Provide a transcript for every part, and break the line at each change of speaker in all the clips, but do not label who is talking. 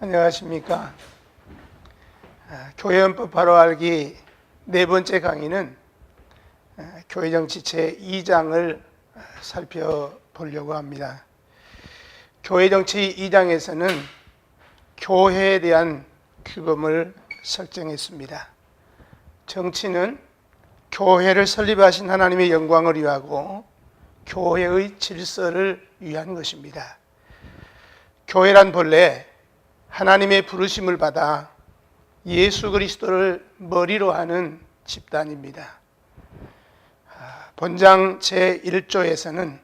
안녕하십니까. 교회헌법 바로 알기 네 번째 강의는 교회정치 제2장을 살펴보려고 합니다. 교회정치 2장에서는 교회에 대한 규범을 설정했습니다. 정치는 교회를 설립하신 하나님의 영광을 위하고 교회의 질서를 위한 것입니다. 교회란 본래 하나님의 부르심을 받아 예수 그리스도를 머리로 하는 집단입니다. 본장 제1조에서는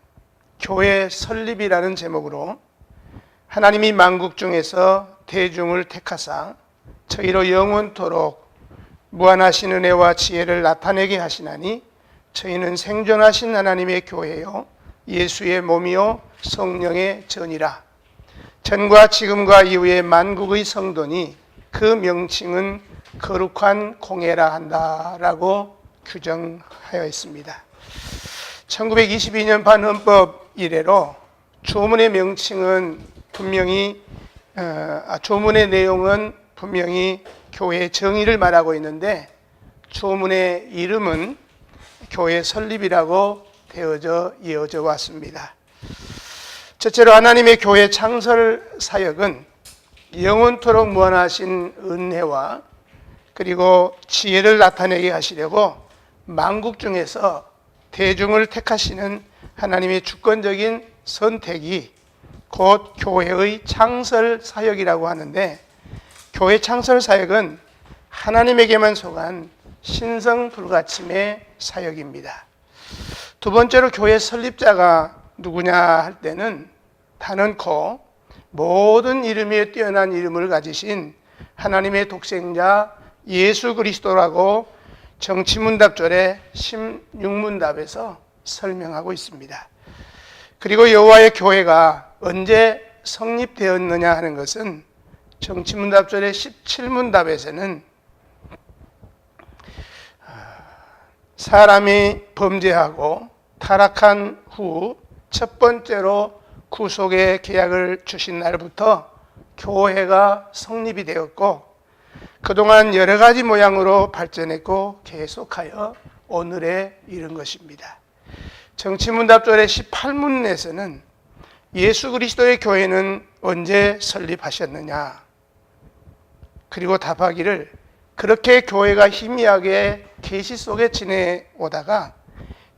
교회 설립이라는 제목으로 하나님이 만국 중에서 대중을 택하사 저희로 영원토록 무한하신 은혜와 지혜를 나타내게 하시나니 저희는 생존하신 하나님의 교회요 예수의 몸이요 성령의 전이라. 전과 지금과 이후의 만국의 성도니 그 명칭은 거룩한 공회라 한다라고 규정하여 있습니다. 1922년 반헌법 이래로 조문의 명칭은 조문의 내용은 분명히 교회의 정의를 말하고 있는데 조문의 이름은 교회 설립이라고 되어져 이어져 왔습니다. 첫째로 하나님의 교회 창설 사역은 영원토록 무한하신 은혜와 그리고 지혜를 나타내게 하시려고 만국 중에서 대중을 택하시는 하나님의 주권적인 선택이 곧 교회의 창설 사역이라고 하는데, 교회 창설 사역은 하나님에게만 속한 신성 불가침의 사역입니다. 두 번째로 교회 설립자가 누구냐 할 때는 단언코 모든 이름 위에 뛰어난 이름을 가지신 하나님의 독생자 예수 그리스도라고 정치문답절의 16문답에서 설명하고 있습니다. 그리고 여호와의 교회가 언제 성립되었느냐 하는 것은 정치문답절의 17문답에서는 사람이 범죄하고 타락한 후 첫 번째로 구속의 계약을 주신 날부터 교회가 성립이 되었고 그동안 여러 가지 모양으로 발전했고 계속하여 오늘에 이른 것입니다. 정치문답절의 18문에서는 예수 그리스도의 교회는 언제 설립하셨느냐, 그리고 답하기를 그렇게 교회가 희미하게 계시 속에 지내오다가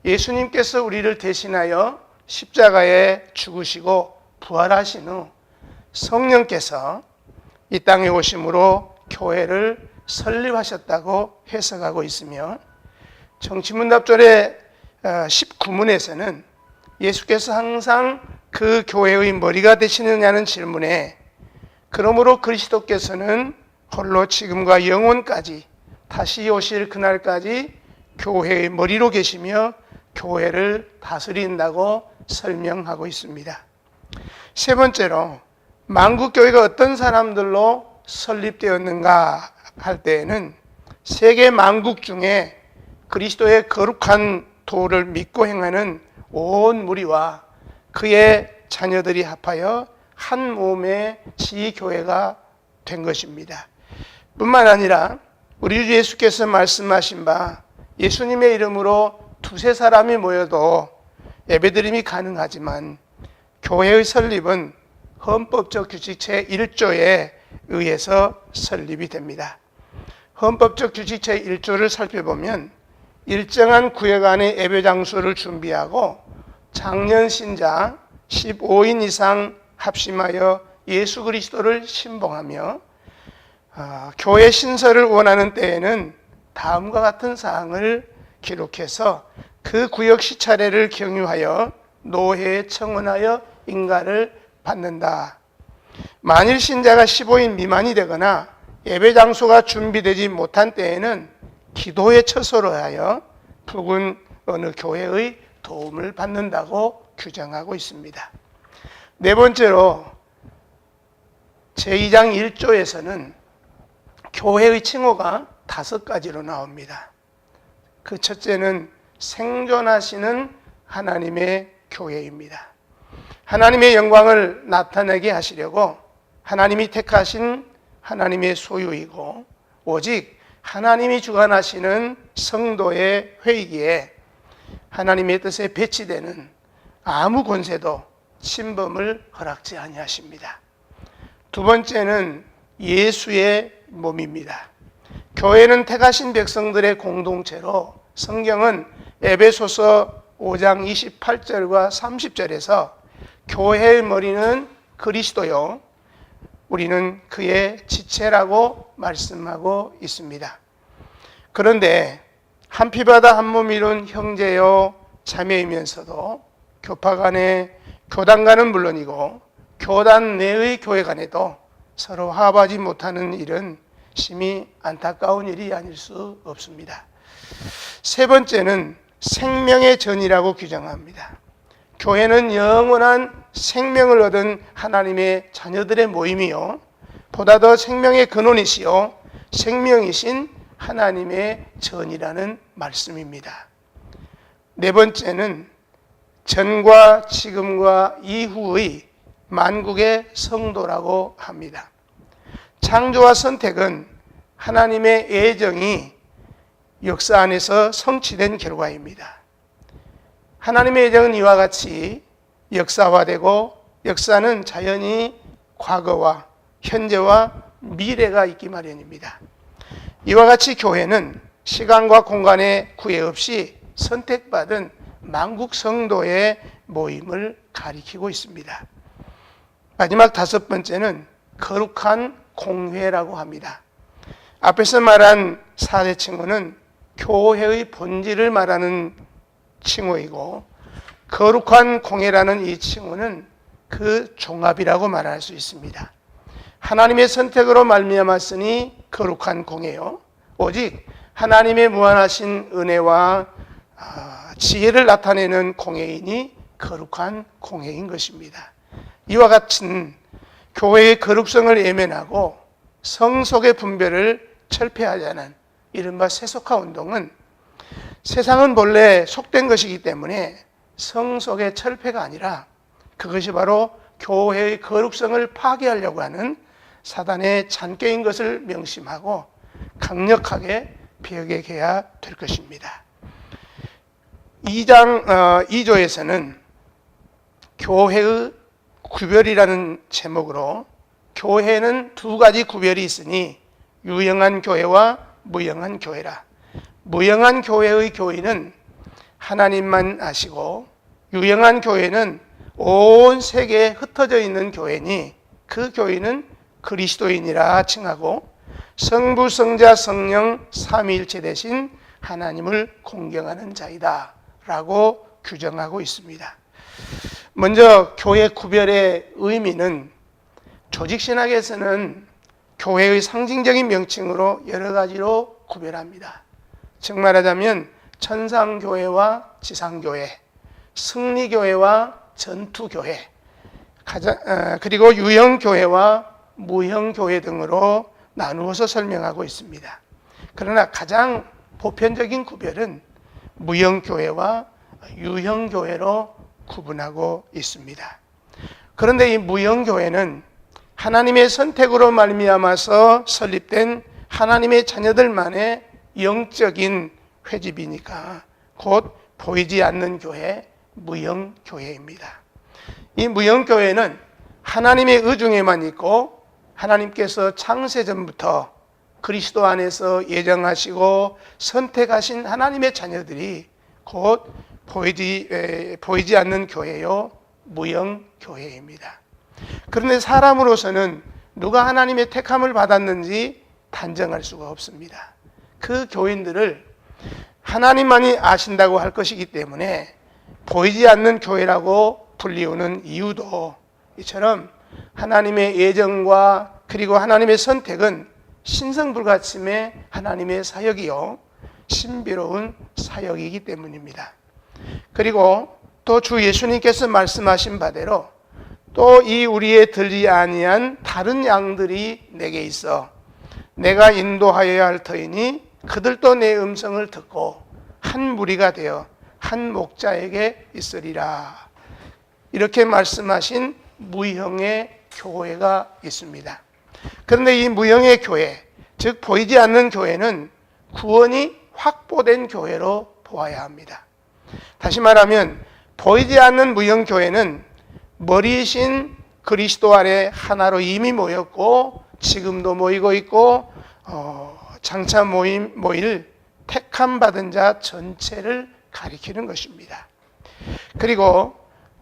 예수님께서 우리를 대신하여 십자가에 죽으시고 부활하신 후 성령께서 이 땅에 오심으로 교회를 설립하셨다고 해석하고 있으며, 정치문답절의 19문에서는 예수께서 항상 그 교회의 머리가 되시느냐는 질문에 그러므로 그리스도께서는 홀로 지금과 영원까지 다시 오실 그날까지 교회의 머리로 계시며 교회를 다스린다고 설명하고 있습니다. 세 번째로 만국교회가 어떤 사람들로 설립되었는가 할 때에는 세계 만국 중에 그리스도의 거룩한 도를 믿고 행하는 온 무리와 그의 자녀들이 합하여 한 몸의 지교회가 된 것입니다. 뿐만 아니라 우리 주 예수께서 말씀하신 바 예수님의 이름으로 두세 사람이 모여도 예배드림이 가능하지만 교회의 설립은 헌법적 규칙 제1조에 의해서 설립이 됩니다. 헌법적 규칙 제1조를 살펴보면 일정한 구역 안에 예배 장소를 준비하고 장년 신자 15인 이상 합심하여 예수 그리스도를 신봉하며 교회 신설을 원하는 때에는 다음과 같은 사항을 기록해서 그 구역 시차례를 경유하여 노회에 청원하여 인가를 받는다. 만일 신자가 15인 미만이 되거나 예배 장소가 준비되지 못한 때에는 기도에 처소로 하여 부근 어느 교회의 도움을 받는다고 규정하고 있습니다. 네 번째로 제2장 1조에서는 교회의 칭호가 5가지로 나옵니다. 그 첫째는 생존하시는 하나님의 교회입니다. 하나님의 영광을 나타내게 하시려고 하나님이 택하신 하나님의 소유이고 오직 하나님이 주관하시는 성도의 회의기에 하나님의 뜻에 배치되는 아무 권세도 침범을 허락지 아니하십니다. 두 번째는 예수의 몸입니다. 교회는 택하신 백성들의 공동체로 성경은 에베소서 5장 28절과 30절에서 교회의 머리는 그리스도요 우리는 그의 지체라고 말씀하고 있습니다. 그런데 한 피바다 한 몸 이룬 형제요 자매이면서도 교파 간의 교단 간은 물론이고 교단 내의 교회 간에도 서로 화합하지 못하는 일은 심히 안타까운 일이 아닐 수 없습니다. 세 번째는 생명의 전이라고 규정합니다. 교회는 영원한 생명을 얻은 하나님의 자녀들의 모임이요 보다 더 생명의 근원이시요 생명이신 하나님의 전이라는 말씀입니다. 네 번째는 전과 지금과 이후의 만국의 성도라고 합니다. 창조와 선택은 하나님의 애정이 역사 안에서 성취된 결과입니다. 하나님의 애정은 이와 같이 역사화되고 역사는 자연히 과거와 현재와 미래가 있기 마련입니다. 이와 같이 교회는 시간과 공간의 구애 없이 선택받은 만국 성도의 모임을 가리키고 있습니다. 마지막 다섯 번째는 거룩한 공회라고 합니다. 앞에서 말한 4대 칭호는 교회의 본질을 말하는 칭호이고 거룩한 공회라는 이 칭호는 그 종합이라고 말할 수 있습니다. 하나님의 선택으로 말미암았으니 거룩한 공회요 오직 하나님의 무한하신 은혜와 지혜를 나타내는 공회이니 거룩한 공회인 것입니다. 이와 같은 교회의 거룩성을 예면하고 성속의 분별을 철폐하자는 이른바 세속화 운동은 세상은 본래 속된 것이기 때문에 성속의 철폐가 아니라 그것이 바로 교회의 거룩성을 파괴하려고 하는 사단의 잔꾀인 것을 명심하고 강력하게 벽에게야 될 것입니다. 2조에서는 교회의 구별이라는 제목으로 교회는 두 가지 구별이 있으니 유영한 교회와 무영한 교회라. 무영한 교회의 교인은 하나님만 아시고 유영한 교회는 온 세계에 흩어져 있는 교회니 그 교인은 그리스도인이라 칭하고 성부, 성자, 성령 삼위일체 되신 하나님을 공경하는 자이다 라고 규정하고 있습니다. 먼저 교회 구별의 의미는 조직신학에서는 교회의 상징적인 명칭으로 여러 가지로 구별합니다. 즉 말하자면 천상교회와 지상교회, 승리교회와 전투교회, 그리고 유형교회와 무형교회 등으로 나누어서 설명하고 있습니다. 그러나 가장 보편적인 구별은 무형교회와 유형교회로 구분하고 있습니다. 그런데 이 무형교회는 하나님의 선택으로 말미암아서 설립된 하나님의 자녀들만의 영적인 회집이니까 곧 보이지 않는 교회, 무형교회입니다. 이 무형교회는 하나님의 의중에만 있고 하나님께서 창세전부터 그리스도 안에서 예정하시고 선택하신 하나님의 자녀들이 곧 보이지 않는 교회요, 무형교회입니다. 그런데 사람으로서는 누가 하나님의 택함을 받았는지 단정할 수가 없습니다. 그 교인들을 하나님만이 아신다고 할 것이기 때문에 보이지 않는 교회라고 불리우는 이유도 이처럼 하나님의 예정과 그리고 하나님의 선택은 신성불가침의 하나님의 사역이요 신비로운 사역이기 때문입니다. 그리고 또 주 예수님께서 말씀하신 바대로 또 이 우리의 들지 아니한 다른 양들이 내게 있어 내가 인도하여야 할 터이니 그들도 내 음성을 듣고 한 무리가 되어 한 목자에게 있으리라. 이렇게 말씀하신 무형의 교회가 있습니다. 그런데 이 무형의 교회, 즉 보이지 않는 교회는 구원이 확보된 교회로 보아야 합니다. 다시 말하면 보이지 않는 무형 교회는 머리이신 그리스도 아래 하나로 이미 모였고 지금도 모이고 있고 장차 모일 택함 받은 자 전체를 가리키는 것입니다. 그리고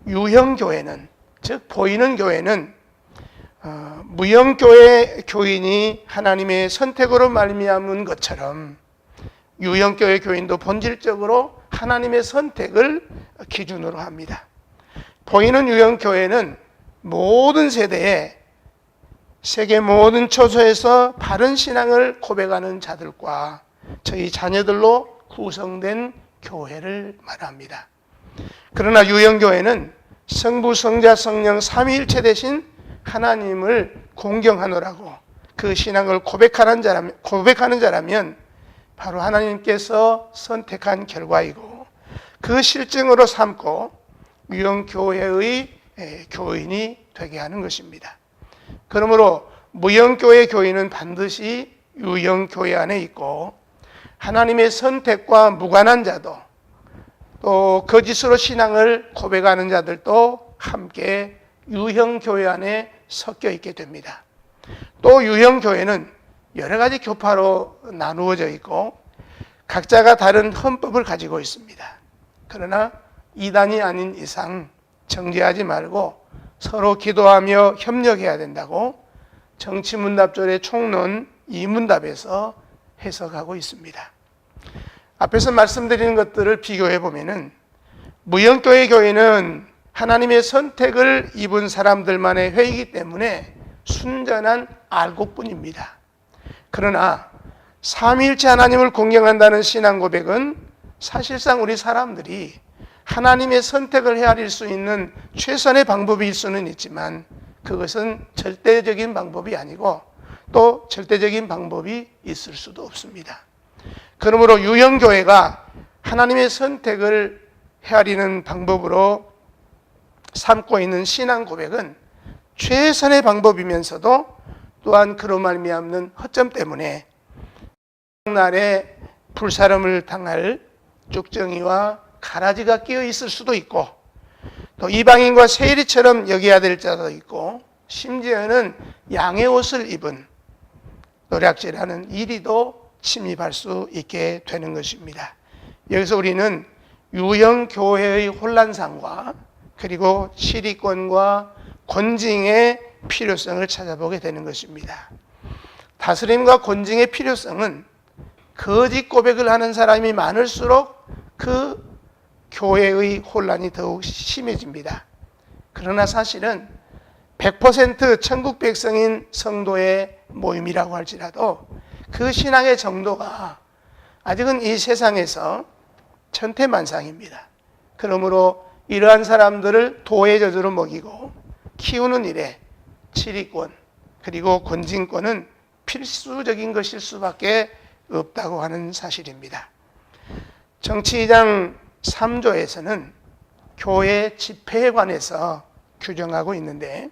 유형 교회는, 즉 보이는 교회는 무형 교회 교인이 하나님의 선택으로 말미암은 것처럼 유형 교회 교인도 본질적으로 하나님의 선택을 기준으로 합니다. 보이는 유형 교회는 모든 세대에 세계 모든 처소에서 바른 신앙을 고백하는 자들과 저희 자녀들로 구성된 교회를 말합니다. 그러나 유형교회는 성부, 성자, 성령 삼위일체 대신 하나님을 공경하노라고 그 신앙을 고백하는 자라면 바로 하나님께서 선택한 결과이고 그 실증으로 삼고 유형교회의 교인이 되게 하는 것입니다. 그러므로 무형교회 교인은 반드시 유형교회 안에 있고 하나님의 선택과 무관한 자도 또 거짓으로 신앙을 고백하는 자들도 함께 유형교회 안에 섞여 있게 됩니다. 또 유형교회는 여러 가지 교파로 나누어져 있고 각자가 다른 헌법을 가지고 있습니다. 그러나 이단이 아닌 이상 정죄하지 말고 서로 기도하며 협력해야 된다고 정치문답조의 총론 이문답에서 해석하고 있습니다. 앞에서 말씀드린 것들을 비교해 보면은 무형교회 교회는 하나님의 선택을 입은 사람들만의 회의이기 때문에 순전한 알곡뿐입니다. 그러나 삼위일체 하나님을 공경한다는 신앙 고백은 사실상 우리 사람들이 하나님의 선택을 헤아릴 수 있는 최선의 방법일 수는 있지만 그것은 절대적인 방법이 아니고 또 절대적인 방법이 있을 수도 없습니다. 그러므로 유형교회가 하나님의 선택을 헤아리는 방법으로 삼고 있는 신앙 고백은 최선의 방법이면서도 또한 그로 말미암는 허점 때문에 날에 불사름을 당할 쭉정이와 가라지가 끼어 있을 수도 있고 또 이방인과 세리처럼 여겨야 될 자도 있고 심지어는 양의 옷을 입은 노략질하는 이리도 침입할 수 있게 되는 것입니다. 여기서 우리는 유형교회의 혼란상과 그리고 시리권과 권징의 필요성을 찾아보게 되는 것입니다. 다스림과 권징의 필요성은 거짓 고백을 하는 사람이 많을수록 그 교회의 혼란이 더욱 심해집니다. 그러나 사실은 100% 천국 백성인 성도의 모임이라고 할지라도 그 신앙의 정도가 아직은 이 세상에서 천태만상입니다. 그러므로 이러한 사람들을 도의 저주로 먹이고 키우는 일에 치리권 그리고 권징권은 필수적인 것일 수밖에 없다고 하는 사실입니다. 정치 2장 3조에서는 교회 집회에 관해서 규정하고 있는데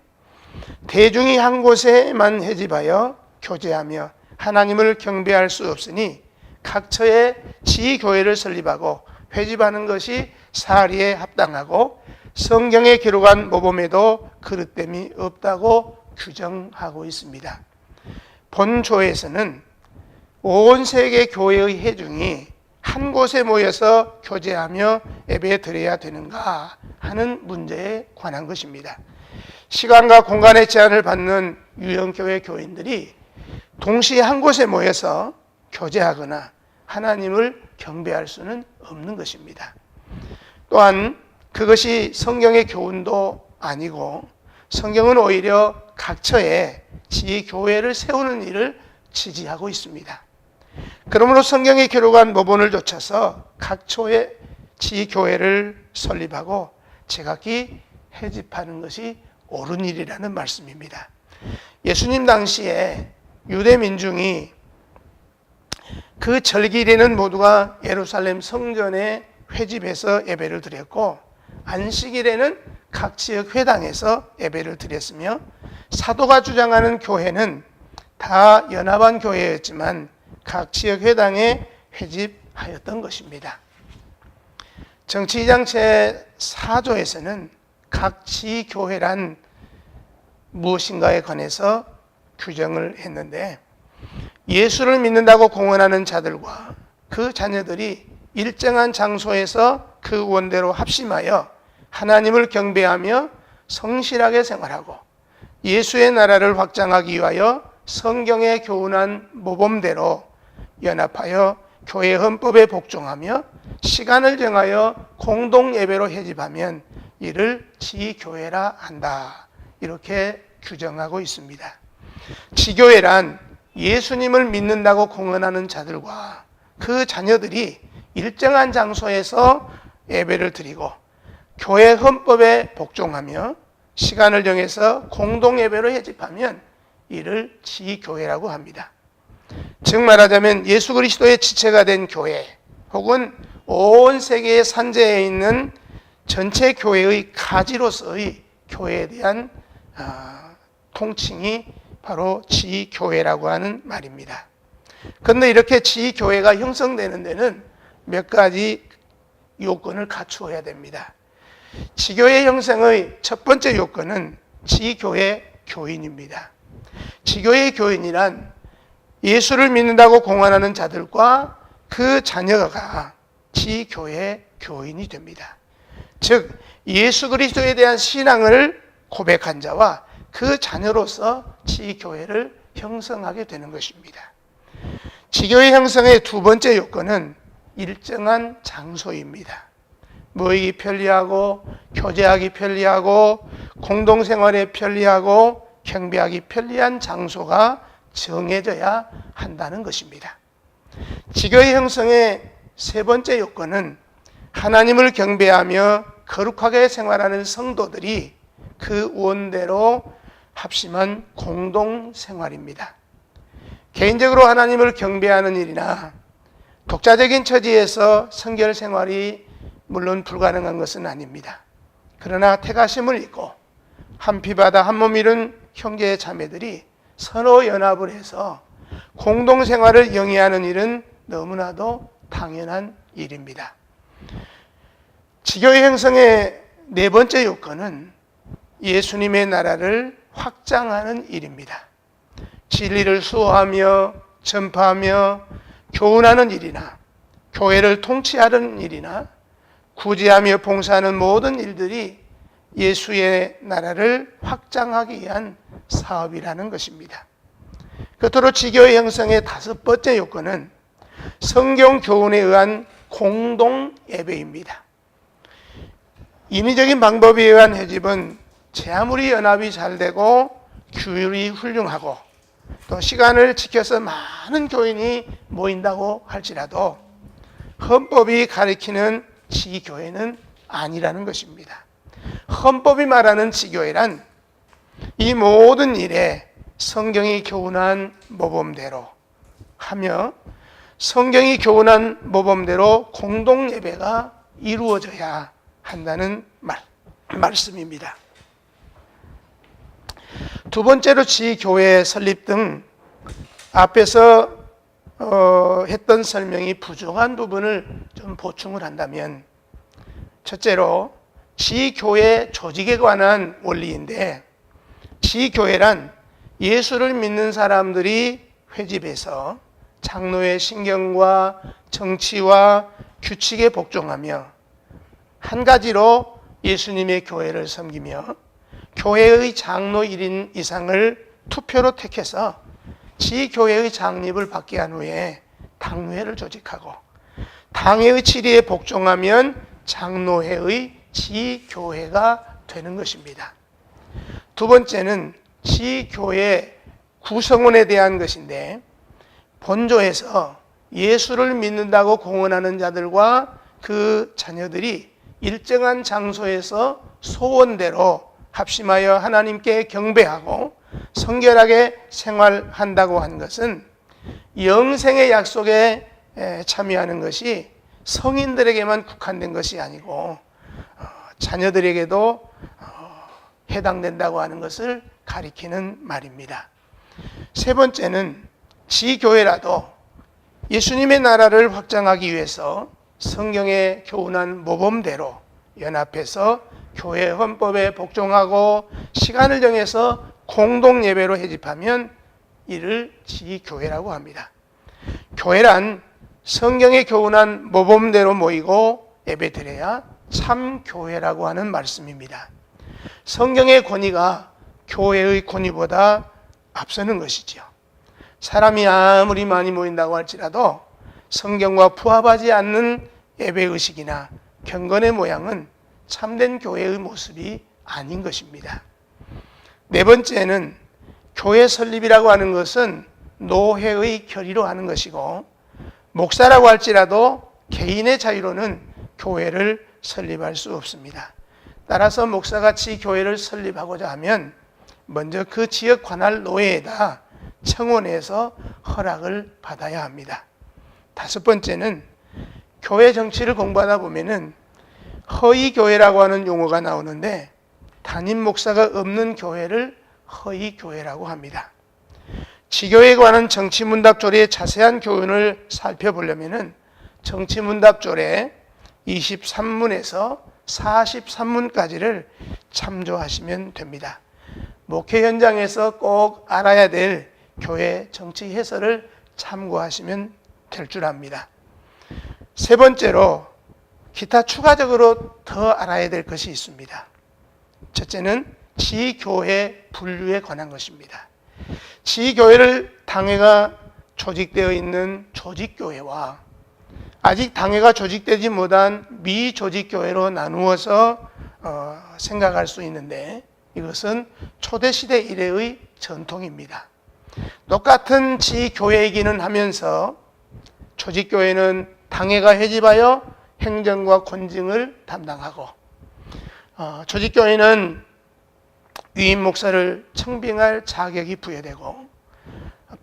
대중이 한 곳에만 회집하여 교제하며 하나님을 경배할 수 없으니 각처에 지교회를 설립하고 회집하는 것이 사리에 합당하고 성경에 기록한 모범에도 그릇됨이 없다고 규정하고 있습니다. 본조에서는 온 세계 교회의 회중이 한 곳에 모여서 교제하며 예배 드려야 되는가 하는 문제에 관한 것입니다. 시간과 공간의 제한을 받는 유형교회 교인들이 동시에 한 곳에 모여서 교제하거나 하나님을 경배할 수는 없는 것입니다. 또한 그것이 성경의 교훈도 아니고 성경은 오히려 각처에 지교회를 세우는 일을 지지하고 있습니다. 그러므로 성경에 기록한 모본을 좇아서 각처에 지교회를 설립하고 제각기 회집하는 것이 옳은 일이라는 말씀입니다. 예수님 당시에 유대 민중이 그 절기일에는 모두가 예루살렘 성전에 회집해서 예배를 드렸고 안식일에는 각 지역 회당에서 예배를 드렸으며 사도가 주장하는 교회는 다 연합한 교회였지만 각 지역 회당에 회집하였던 것입니다. 정치 2장 제4조에서는 각 지교회란 무엇인가에 관해서 규정을 했는데, 예수를 믿는다고 공언하는 자들과 그 자녀들이 일정한 장소에서 그 원대로 합심하여 하나님을 경배하며 성실하게 생활하고 예수의 나라를 확장하기 위하여 성경에 교훈한 모범대로 연합하여 교회 헌법에 복종하며 시간을 정하여 공동 예배로 회집하면 이를 지교회라 한다. 이렇게 규정하고 있습니다. 지교회란 예수님을 믿는다고 공언하는 자들과 그 자녀들이 일정한 장소에서 예배를 드리고 교회 헌법에 복종하며 시간을 정해서 공동 예배로 회집하면 이를 지교회라고 합니다. 즉 말하자면 예수 그리스도의 지체가 된 교회 혹은 온 세계의 산재에 있는 전체 교회의 가지로서의 교회에 대한 통칭이 바로 지교회라고 하는 말입니다. 그런데 이렇게 지교회가 형성되는 데는 몇 가지 요건을 갖추어야 됩니다. 지교회 형성의 첫 번째 요건은 지교회 교인입니다. 지교회 교인이란 예수를 믿는다고 공언하는 자들과 그 자녀가 지교회 교인이 됩니다. 즉 예수 그리스도에 대한 신앙을 고백한 자와 그 자녀로서 지교회를 형성하게 되는 것입니다. 지교회 형성의 두 번째 요건은 일정한 장소입니다. 모이기 편리하고 교제하기 편리하고 공동생활에 편리하고 경배하기 편리한 장소가 정해져야 한다는 것입니다. 지교회 형성의 세 번째 요건은 하나님을 경배하며 거룩하게 생활하는 성도들이 그 원대로 합심한 공동생활입니다. 개인적으로 하나님을 경배하는 일이나 독자적인 처지에서 성결 생활이 물론 불가능한 것은 아닙니다. 그러나 택하심을 입고 한 피바다 한 몸 이룬 형제 자매들이 서로 연합을 해서 공동생활을 영위하는 일은 너무나도 당연한 일입니다. 지교회 형성의 네 번째 요건은 예수님의 나라를 확장하는 일입니다. 진리를 수호하며 전파하며 교훈하는 일이나 교회를 통치하는 일이나 구제하며 봉사하는 모든 일들이 예수의 나라를 확장하기 위한 사업이라는 것입니다. 끝으로 지교회 형성의 다섯 번째 요건은 성경 교훈에 의한 공동 예배입니다. 인위적인 방법에 의한 회집은 제 아무리 연합이 잘 되고 규율이 훌륭하고 또 시간을 지켜서 많은 교인이 모인다고 할지라도 헌법이 가리키는 지교회는 아니라는 것입니다. 헌법이 말하는 지교회란 이 모든 일에 성경이 교훈한 모범대로 하며 성경이 교훈한 모범대로 공동 예배가 이루어져야 한다는 말씀입니다. 두 번째로 지교회 설립 등 앞에서 했던 설명이 부족한 부분을 좀 보충을 한다면, 첫째로 지교회 조직에 관한 원리인데, 지교회란 예수를 믿는 사람들이 회집해서 장로의 신경과 정치와 규칙에 복종하며 한 가지로 예수님의 교회를 섬기며 교회의 장로 1인 이상을 투표로 택해서 지교회의 장립을 받게 한 후에 당회를 조직하고 당회의 질의에 복종하면 장로회의 지교회가 되는 것입니다. 두 번째는 지교회 구성원에 대한 것인데, 본조에서 예수를 믿는다고 공언하는 자들과 그 자녀들이 일정한 장소에서 소원대로 합심하여 하나님께 경배하고 성결하게 생활한다고 한 것은 영생의 약속에 참여하는 것이 성인들에게만 국한된 것이 아니고 자녀들에게도 해당된다고 하는 것을 가리키는 말입니다. 세 번째는 지교회라도 예수님의 나라를 확장하기 위해서 성경에 교훈한 모범대로 연합해서 교회 헌법에 복종하고 시간을 정해서 공동 예배로 해집하면 이를 지교회라고 합니다. 교회란 성경에 교훈한 모범대로 모이고 예배드려야 참 교회라고 하는 말씀입니다. 성경의 권위가 교회의 권위보다 앞서는 것이지요. 사람이 아무리 많이 모인다고 할지라도 성경과 부합하지 않는 예배의식이나 경건의 모양은 참된 교회의 모습이 아닌 것입니다. 네 번째는 교회 설립이라고 하는 것은 노회의 결의로 하는 것이고, 목사라고 할지라도 개인의 자유로는 교회를 설립할 수 없습니다. 따라서 목사같이 교회를 설립하고자 하면 먼저 그 지역 관할 노회에다 청원해서 허락을 받아야 합니다. 다섯 번째는 교회 정치를 공부하다 보면은 허위교회라고 하는 용어가 나오는데, 담임 목사가 없는 교회를 허위교회라고 합니다. 지교에 관한 정치문답조례의 자세한 교훈을 살펴보려면 정치문답조례 23문에서 43문까지를 참조하시면 됩니다. 목회 현장에서 꼭 알아야 될 교회 정치 해설을 참고하시면 될 줄 압니다. 세 번째로 기타 추가적으로 더 알아야 될 것이 있습니다. 첫째는 지교회 분류에 관한 것입니다. 지교회를 당회가 조직되어 있는 조직교회와 아직 당회가 조직되지 못한 미조직교회로 나누어서 생각할 수 있는데, 이것은 초대시대 이래의 전통입니다. 똑같은 지교회이기는 하면서 조직교회는 당회가 회집하여 행정과 권징을 담당하고, 조직교회는 위임 목사를 청빙할 자격이 부여되고,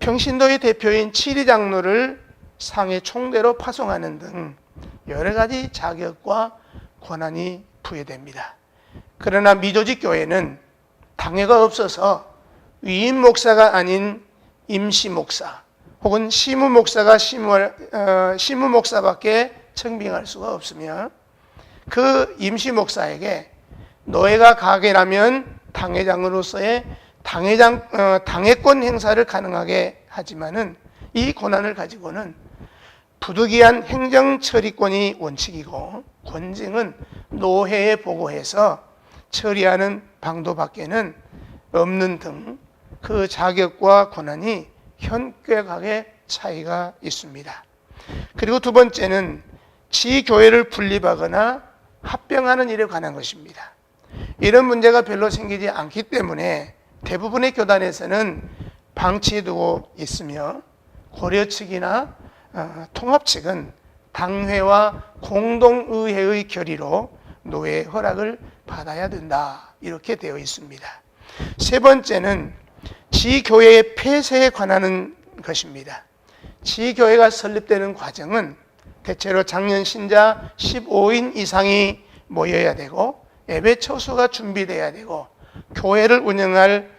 평신도의 대표인 치리장로를 상해 총대로 파송하는 등 여러 가지 자격과 권한이 부여됩니다. 그러나 미조직교회는 당회가 없어서 위임 목사가 아닌 임시 목사 혹은 시무 목사가 시무 목사밖에 청빙할 수가 없으며, 그 임시 목사에게 노예가 가게 나면 당회장으로서의 당회권 행사를 가능하게 하지만은, 이 권한을 가지고는 부득이한 행정 처리권이 원칙이고, 권징은 노회에 보고해서 처리하는 방도밖에는 없는 등 그 자격과 권한이 현격하게 차이가 있습니다. 그리고 두 번째는 지교회를 분립하거나 합병하는 일에 관한 것입니다. 이런 문제가 별로 생기지 않기 때문에 대부분의 교단에서는 방치해두고 있으며, 고려 측이나 통합 측은 당회와 공동의회의 결의로 노회 허락을 받아야 된다, 이렇게 되어 있습니다. 세 번째는 지교회의 폐쇄에 관한 것입니다. 지교회가 설립되는 과정은 대체로 장년 신자 15인 이상이 모여야 되고, 예배 처소가 준비돼야 되고, 교회를 운영할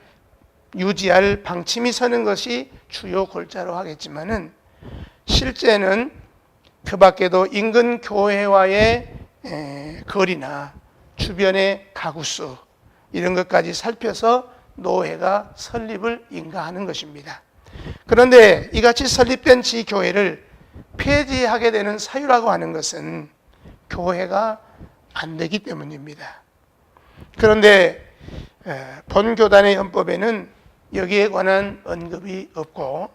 유지할 방침이 서는 것이 주요 골자로 하겠지만은, 실제는 그 밖에도 인근 교회와의 거리나 주변의 가구수 이런 것까지 살펴서 노회가 설립을 인가하는 것입니다. 그런데 이같이 설립된 지교회를 폐지하게 되는 사유라고 하는 것은 교회가 안 되기 때문입니다. 그런데 본교단의 헌법에는 여기에 관한 언급이 없고,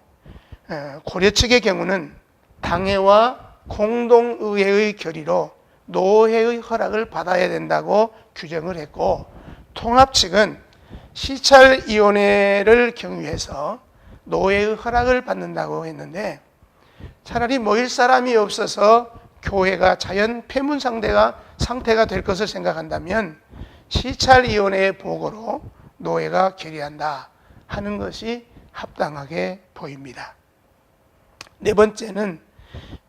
고려 측의 경우는 당회와 공동의회의 결의로 노회의 허락을 받아야 된다고 규정을 했고, 통합 측은 시찰위원회를 경유해서 노회의 허락을 받는다고 했는데, 차라리 모일 사람이 없어서 교회가 자연 폐문 상태가 될 것을 생각한다면 시찰위원회의 보고로 노회가 결의한다 하는 것이 합당하게 보입니다. 네 번째는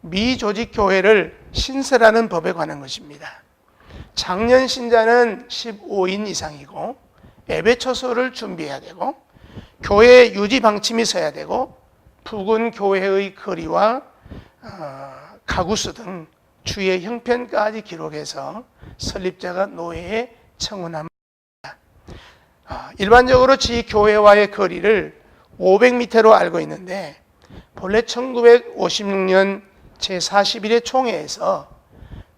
미조직교회를 신설하는 법에 관한 것입니다. 장년 신자는 15인 이상이고, 예배 처소를 준비해야 되고 교회 유지 방침이 서야 되고 부근 교회의 거리와 가구수 등 주의 형편까지 기록해서 설립자가 노예에 청원합니다. 일반적으로 지교회와의 거리를 500m로 알고 있는데 본래 1956년 제41회 총회에서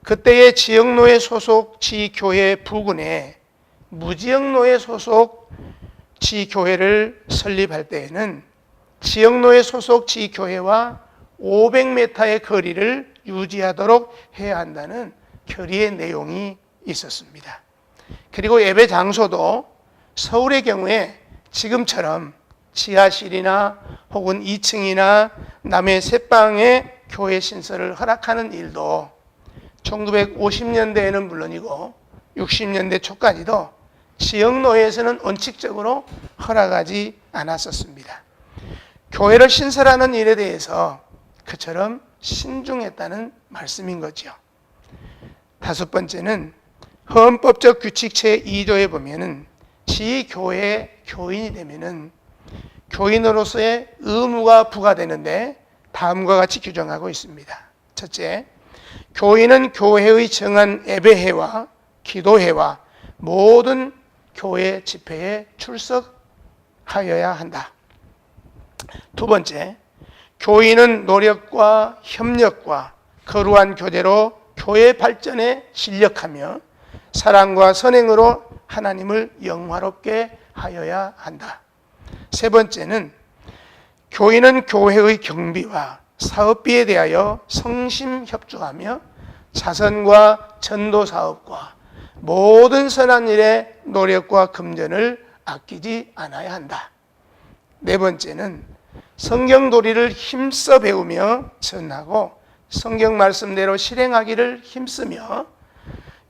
그때의 지역노예 소속 지교회 부근에 무지역노예 소속 지교회를 설립할 때에는 지역노예 소속 지교회와 500m의 거리를 유지하도록 해야 한다는 결의의 내용이 있었습니다. 그리고 예배 장소도 서울의 경우에 지금처럼 지하실이나 혹은 2층이나 남의 셋방에 교회 신설을 허락하는 일도 1950년대에는 물론이고 60년대 초까지도 지역노예에서는 원칙적으로 허락하지 않았었습니다. 교회를 신설하는 일에 대해서 그처럼 신중했다는 말씀인 거죠. 다섯 번째는 헌법적 규칙 제2조에 보면은 지교회 교인이 되면은 교인으로서의 의무가 부과되는데 다음과 같이 규정하고 있습니다. 첫째, 교인은 교회의 정한 예배회와 기도회와 모든 교회 집회에 출석하여야 한다. 두 번째, 교인은 노력과 협력과 거룩한 교제로 교회 발전에 실력하며 사랑과 선행으로 하나님을 영화롭게 하여야 한다. 세 번째는 교인은 교회의 경비와 사업비에 대하여 성심협조하며 자선과 전도 사업과 모든 선한 일에 노력과 금전을 아끼지 않아야 한다. 네 번째는 성경도리를 힘써 배우며 전하고 성경 말씀대로 실행하기를 힘쓰며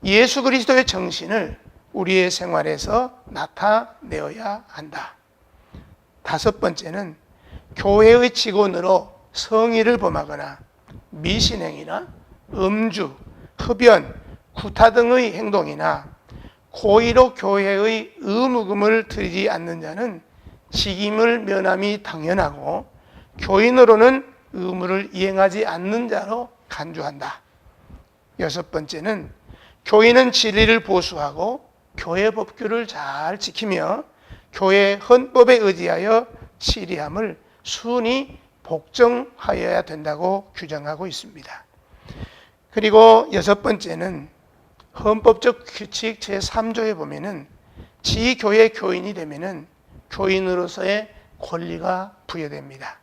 예수 그리스도의 정신을 우리의 생활에서 나타내어야 한다. 다섯 번째는 교회의 직원으로 성의를 범하거나 미신행이나 음주, 흡연, 구타 등의 행동이나 고의로 교회의 의무금을 드리지 않는 자는 직임을 면함이 당연하고 교인으로는 의무를 이행하지 않는 자로 간주한다. 여섯 번째는 교인은 진리를 보수하고 교회 법규를 잘 지키며 교회 헌법에 의지하여 치리함을 순히 복종하여야 된다고 규정하고 있습니다. 그리고 여섯 번째는 헌법적 규칙 제3조에 보면은 지교회 교인이 되면은 교인으로서의 권리가 부여됩니다.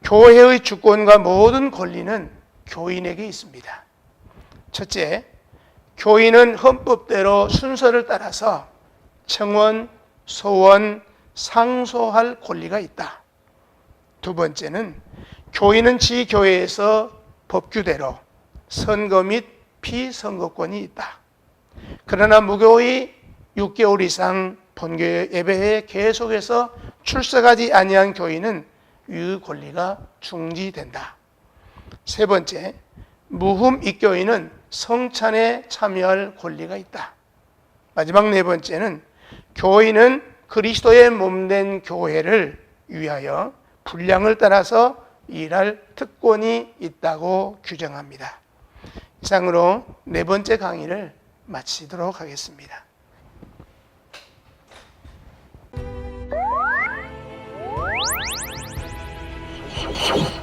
교회의 주권과 모든 권리는 교인에게 있습니다. 첫째, 교인은 헌법대로 순서를 따라서 청원, 소원, 상소할 권리가 있다. 두 번째는 교인은 지교회에서 법규대로 선거 및 피선거권이 있다. 그러나 무교의 6개월 이상 본교회 예배회에 계속해서 출석하지 아니한 교인은 이 권리가 중지된다. 세 번째, 무흠 입교인은 성찬에 참여할 권리가 있다. 마지막 네 번째는 교인은 그리스도의 몸된 교회를 위하여 분량을 따라서 일할 특권이 있다고 규정합니다. 이상으로 네 번째 강의를 마치도록 하겠습니다.
you